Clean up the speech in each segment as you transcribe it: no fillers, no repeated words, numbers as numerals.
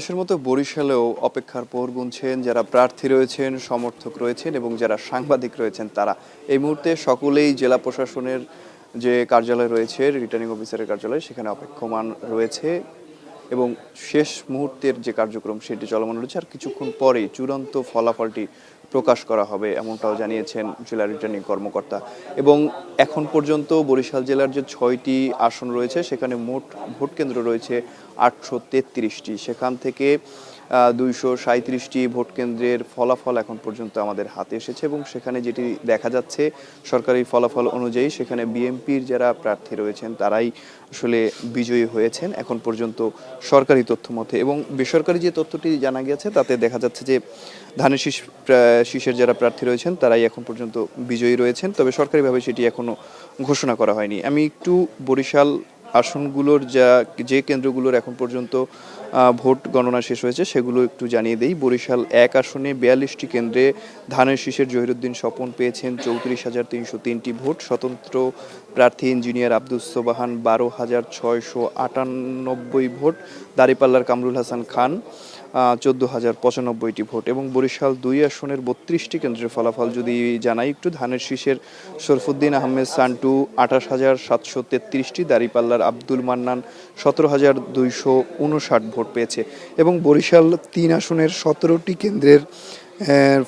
দেশের মতো বরিশালেও অপেক্ষার প্রহর গুনছেন যারা প্রার্থী রয়েছেন, সমর্থক রয়েছেন এবং যারা সাংবাদিক রয়েছেন তারা। এই মুহূর্তে সকলেই জেলা প্রশাসনের যে কার্যালয় রয়েছে, রিটার্নিং অফিসারের কার্যালয়, সেখানে অপেক্ষমান রয়েছে এবং শেষ মুহূর্তের যে কার্যক্রম সেটি চলমান রয়েছে। আর কিছুক্ষণ পরেই চূড়ান্ত ফলাফলটি প্রকাশ করা হবে এমনটাও জানিয়েছেন জেলা রিটার্নিং কর্মকর্তা। এবং এখন পর্যন্ত বরিশাল জেলার যে 6টি আসন রয়েছে সেখানে মোট ভোট কেন্দ্র রয়েছে 833টি। সেখান থেকে 237টি ভোট কেন্দ্রের ফলাফল এখন পর্যন্ত আমাদের হাতে এসেছে এবং সেখানে যেটি দেখা যাচ্ছে সরকারি ফলাফল অনুযায়ী সেখানে বিএনপির যারা প্রার্থী রয়েছেন তারাই আসলে বিজয়ী হয়েছেন এখন পর্যন্ত সরকারি তথ্য মতে। এবং বেসরকারি যে তথ্যটি জানা গিয়েছে তাতে দেখা যাচ্ছে যে ধানের শীষের যারা প্রার্থী রয়েছেন তারাই এখন পর্যন্ত বিজয়ী রয়েছেন, তবে সরকারিভাবে সেটি এখনো ঘোষণা করা হয়নি। আমি একটু বরিশাল আসনগুলোর যে কেন্দ্রগুলোর এখন পর্যন্ত ভোট গণনা শেষ হয়েছে সেগুলো একটু জানিয়ে দেই। বরিশাল 1 আসনে 42টি কেন্দ্রে ধানের শীষের জহিরুদ্দিন স্বপন পেয়েছেন 34,303টি ভোট। স্বতন্ত্র প্রার্থী ইঞ্জিনিয়ার আব্দুস সোবাহান 12,698 ভোট। দাঁড়িপাল্লার কামরুল হাসান খান 14,095টি ভোট। এবং বরিশাল 2 আসনের 32টি কেন্দ্রের ফলাফল যদি জানাই একটু, ধানের শীষের শরফুদ্দিন আহমেদ সান্টু 28,733টি, দাঁড়িপাল্লার আব্দুল মান্নান 17,259 ভোট পেয়েছে। এবং বরিশাল 3 আসনের 17টি কেন্দ্রের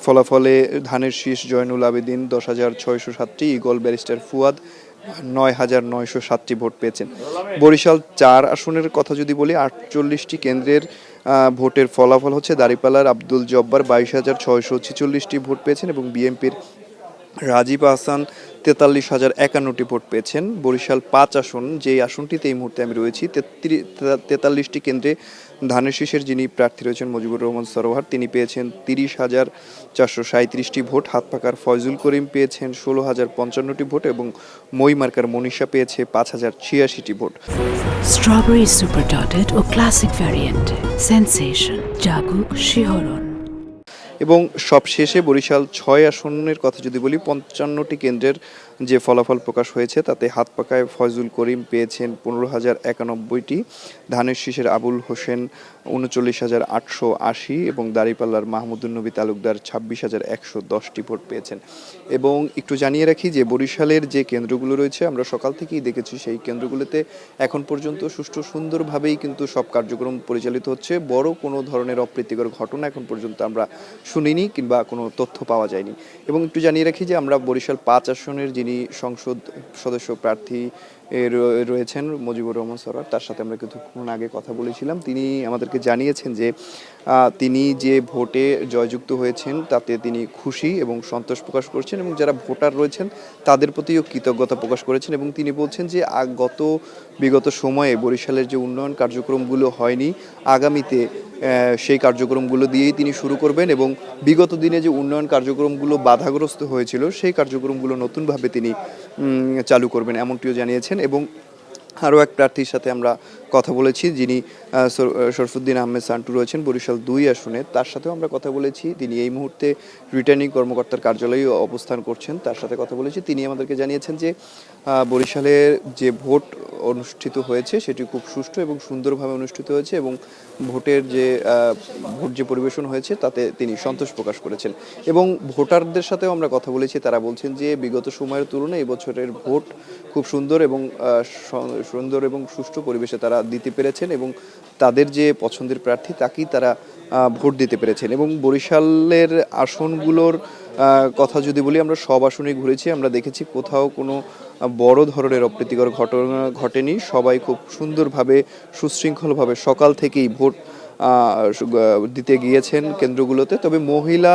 ফলাফলে ধানের শীষ জয়নুল আবেদিন 10,607টি, ইগল ব্যারিস্টার ফুয়াদ 9,907টি ভোট পেয়েছেন। বরিশাল 4 আসনের কথা যদি বলি, 48টি কেন্দ্রের ভোটের ফলাফল হচ্ছে দাঁড়িপাল্লার আব্দুল জব্বার 22,646টি ভোট পেয়েছেন এবং বিএনপির রাজীব আহসান 43,051টি ভোট পেয়েছেন। বরিশাল 5 আসন, যে আসনটিতে এই মুহূর্তে আমি রয়েছি, 43টি কেন্দ্রে ধানের শীষের যিনি প্রার্থী রয়েছেন মুজিবুর রহমান সরোয়ার, তিনি পেয়েছেন 30,437টি ভোট। হাত পাকার ফয়জুল করিম পেয়েছেন 16,055টি ভোট এবং মই মার্কার মনীষা পেয়েছে 5,086টি ভোট। স্ট্রবেরি সুপার ডটেড ও ক্লাসিক ভ্যারিয়েন্টে সেন্সেশন জাগুক শিহরণ। এবং সবশেষে বরিশাল 6 আসনের কথা যদি বলি, 55টি কেন্দ্রের যে ফলাফল প্রকাশ হয়েছে তাতে হাত পাকায় ফয়জুল করিম পেয়েছেন 15,091টি, ধানের শীষের আবুল হোসেন 39,880 এবং দাঁড়িপাল্লার মাহমুদুন নবী তালুকদার 26,110টি ভোট পেয়েছেন। এবং একটু জানিয়ে রাখি যে বরিশালের যে কেন্দ্রগুলো রয়েছে আমরা সকাল থেকেই দেখেছি, সেই কেন্দ্রগুলোতে এখন পর্যন্ত সুষ্ঠু সুন্দরভাবেই কিন্তু সব কার্যক্রম পরিচালিত হচ্ছে। বড় কোনো ধরনের অপ্রীতিকর ঘটনা এখন পর্যন্ত আমরা শুনিনি কিংবা কোনো তথ্য পাওয়া যায়নি। এবং একটু জানিয়ে রাখি যে আমরা বরিশাল 5 আসনের যিনি সংসদ সদস্য প্রার্থী রয়েছেন মুজিবুর রহমান সরোয়ার, তার সাথে আমরা কিছুক্ষণ আগে কথা বলেছিলাম। তিনি আমাদেরকে জানিয়েছেন যে তিনি যে ভোটে জয়যুক্ত হয়েছেন তাতে তিনি খুশি এবং সন্তোষ প্রকাশ করছেন এবং যারা ভোটার রয়েছেন তাদের প্রতিও কৃতজ্ঞতা প্রকাশ করেছেন। এবং তিনি বলছেন যে বিগত সময়ে বরিশালের যে উন্নয়ন কার্যক্রমগুলো হয়নি, আগামীতে সেই কার্যক্রমগুলো দিয়েই তিনি শুরু করবেন এবং বিগত দিনে যে উন্নয়ন কার্যক্রমগুলো বাধাগ্রস্ত হয়েছিল সেই কার্যক্রমগুলো নতুনভাবে তিনি চালু করবেন এমনটিও জানিয়েছেন। এবং আরও এক প্রার্থীর সাথে আমরা কথা বলেছি যিনি শরফুদ্দিন আহমেদ সান্টু রয়েছেন বরিশাল 2 আসনে, তার সাথেও আমরা কথা বলেছি। তিনি এই মুহূর্তে রিটার্নিং কর্মকর্তার কার্যালয়ে অবস্থান করছেন, তার সাথে কথা বলেছি। তিনি আমাদেরকে জানিয়েছেন যে বরিশালের যে ভোট অনুষ্ঠিত হয়েছে সেটি খুব সুষ্ঠু এবং সুন্দরভাবে অনুষ্ঠিত হয়েছে এবং ভোট যে পরিবেশন হয়েছে তাতে তিনি সন্তোষ প্রকাশ করেছেন। এবং ভোটারদের সাথেও আমরা কথা বলেছি, তারা বলছেন যে বিগত সময়ের তুলনায় এবছরের ভোট খুব সুন্দর এবং সুষ্ঠু পরিবেশে তারা দিতে পেরেছেন এবং তাদের যে পছন্দের প্রার্থী তাকেই তারা ভোট দিতে পেরেছেন। এবং বরিশালের আসনগুলোর কথা যদি বলি, আমরা সব আসনেই ঘুরেছি, আমরা দেখেছি কোথাও কোনো বড় ধরনের অপ্রীতিকর ঘটনা ঘটেনি। সবাই খুব সুন্দরভাবে সুশৃঙ্খলভাবে সকাল থেকেই ভোট দিতে গিয়েছেন কেন্দ্রগুলোতে। তবে মহিলা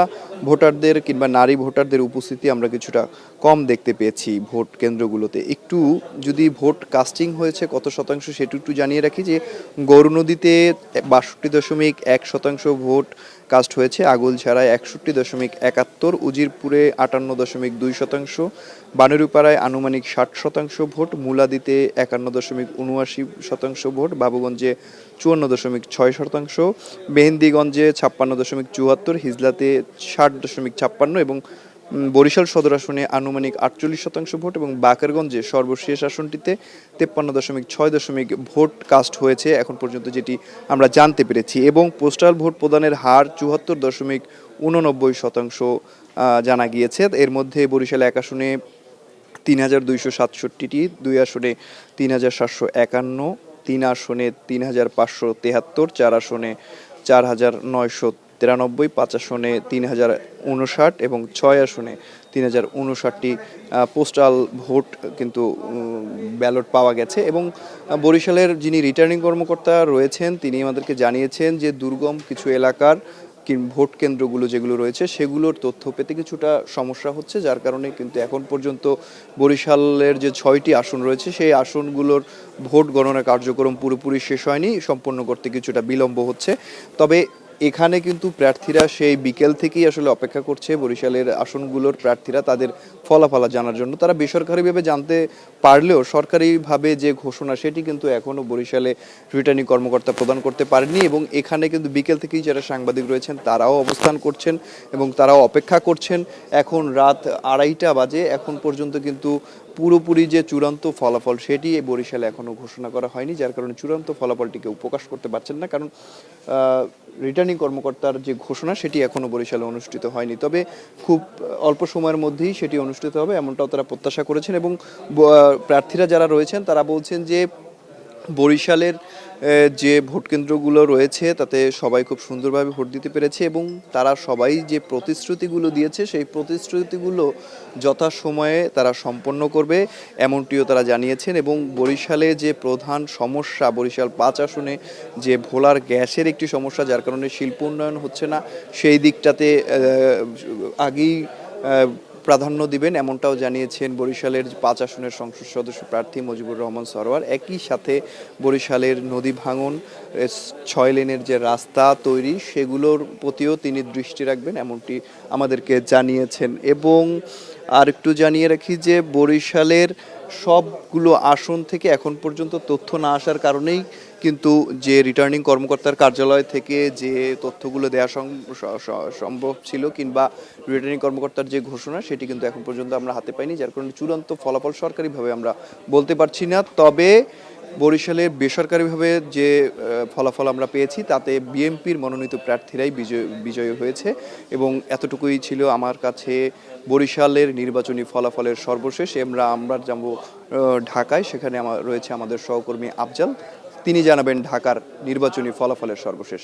ভোটারদের কিংবা নারী ভোটারদের উপস্থিতি আমরা কিছুটা কম দেখতে পেয়েছি ভোট কেন্দ্রগুলোতে। একটু যদি ভোট কাস্টিং হয়েছে কত শতাংশ সেটু একটু জানিয়ে রাখি যে গৌরনদীতে 62.1% ভোট কাস্ট হয়েছে, আগলঝাড়ায় 61.71, উজিরপুরে 58.2%, বানেরুপাড়ায় আনুমানিক 60% ভোট, মুলাদিতে 51.79% ভোট, বাবুগঞ্জে 54.6%, মেহেন্দিগঞ্জে 56.74, হিজলাতে 60.56 এবং বরিশাল সদর আসনে আনুমানিক 48% ভোট এবং বাকেরগঞ্জে সর্বশেষ আসনটিতে 53.6 ভোট কাস্ট হয়েছে এখন পর্যন্ত, যেটি আমরা জানতে পেরেছি। এবং পোস্টাল ভোট প্রদানের হার 74.89% জানা গিয়েছে। এর মধ্যে বরিশাল 1 আসনে 3,267টি, 2 আসনে 3,751, 3 আসনে 3,573, 4 আসনে 4,993, 5 আসনে 3,059 এবং 6 আসনে 3,059টি পোস্টাল ভোট কিন্তু ব্যালট পাওয়া গেছে। এবং বরিশালের যিনি রিটার্নিং কর্মকর্তা রয়েছেন তিনি আমাদেরকে জানিয়েছেন যে দুর্গম কিছু এলাকার ভোট কেন্দ্রগুলো যেগুলো রয়েছে সেগুলোর তথ্য পেতে কিছুটা সমস্যা হচ্ছে, যার কারণে কিন্তু এখন পর্যন্ত বরিশালের যে 6টি আসন রয়েছে সেই আসনগুলোর ভোট গণনা কার্যক্রম পুরোপুরি শেষ হয়নি, সম্পন্ন করতে কিছুটা বিলম্ব হচ্ছে। তবে এখানে কিন্তু প্রার্থীরা সেই বিকেল থেকেই আসলে অপেক্ষা করছে বরিশালের আসনগুলোর প্রার্থীরা তাদের ফলাফল জানার জন্য। তারা বেসরকারিভাবে জানতে পারলেও সরকারিভাবে যে ঘোষণা সেটি কিন্তু এখনও বরিশালে রিটার্নিং কর্মকর্তা প্রদান করতে পারেনি। এবং এখানে কিন্তু বিকেল থেকেই যারা সাংবাদিক রয়েছেন তারাও অবস্থান করছেন এবং তারাও অপেক্ষা করছেন। এখন রাত 2:30 বাজে, এখন পর্যন্ত কিন্তু পুরোপুরি যে চূড়ান্ত ফলাফল সেটি বরিশালে এখনও ঘোষণা করা হয়নি, যার কারণে চূড়ান্ত ফলাফলটি কেউ প্রকাশ করতে পারছেন না, কারণ রিটার্নিং কর্মকর্তার যে ঘোষণা সেটি এখনও বরিশালে অনুষ্ঠিত হয়নি। তবে খুব অল্প সময়ের মধ্যেই সেটি অনুষ্ঠিত হবে এমনটাও তারা প্রত্যাশা করেছেন। এবং প্রার্থীরা যারা রয়েছেন তারা বলছেন যে বরিশালের যে ভোট কেন্দ্রগুলো রয়েছে তাতে সবাই খুব সুন্দরভাবে ভোট দিতে পেরেছে এবং তারা সবাই যে প্রতিশ্রুতিগুলো দিয়েছে সেই প্রতিশ্রুতিগুলো যথাসময়ে তারা সম্পন্ন করবে এমনটিও তারা জানিয়েছেন। এবং বরিশালে যে প্রধান সমস্যা, বরিশাল 5 আসনে যে ভোলার গ্যাসের একটি সমস্যা, যার কারণে শিল্প উন্নয়ন হচ্ছে না, সেই দিকটাতে আগেই প্রাধান্য দিবেন এমনটাও জানিয়েছেন বরিশালের 5 আসনের সংসদ সদস্য প্রার্থী মুজিবুর রহমান সরোয়ার। একই সাথে বরিশালের নদী ভাঙন, 6 লেনের যে রাস্তা তৈরি সেগুলোর প্রতিও তিনি দৃষ্টি রাখবেন এমনটি আমাদেরকে জানিয়েছেন। এবং আর একটু জানিয়ে রাখি যে বরিশালের সবগুলো আসন থেকে এখন পর্যন্ত তথ্য না আসার কারণেই কিন্তু যে রিটার্নিং কর্মকর্তার কার্যালয় থেকে যে তথ্যগুলো দেওয়া সম্ভব ছিল কিংবা রিটার্নিং কর্মকর্তার যে ঘোষণা সেটি কিন্তু এখন পর্যন্ত আমরা হাতে পাইনি, যার কারণে চূড়ান্ত ফলাফল সরকারিভাবে আমরা বলতে পারছি না। তবে বরিশালের বেসরকারিভাবে যে ফলাফল আমরা পেয়েছি তাতে বিএনপির মনোনীত প্রার্থীরাই বিজয়ী হয়েছে। এবং এতটুকুই ছিল আমার কাছে বরিশালের নির্বাচনী ফলাফলের সর্বশেষ। আমরা যাব ঢাকায়, সেখানে রয়েছে আমাদের সহকর্মী আফজাল, তিনি জানাবেন ঢাকার নির্বাচনী ফলাফলের সর্বশেষ।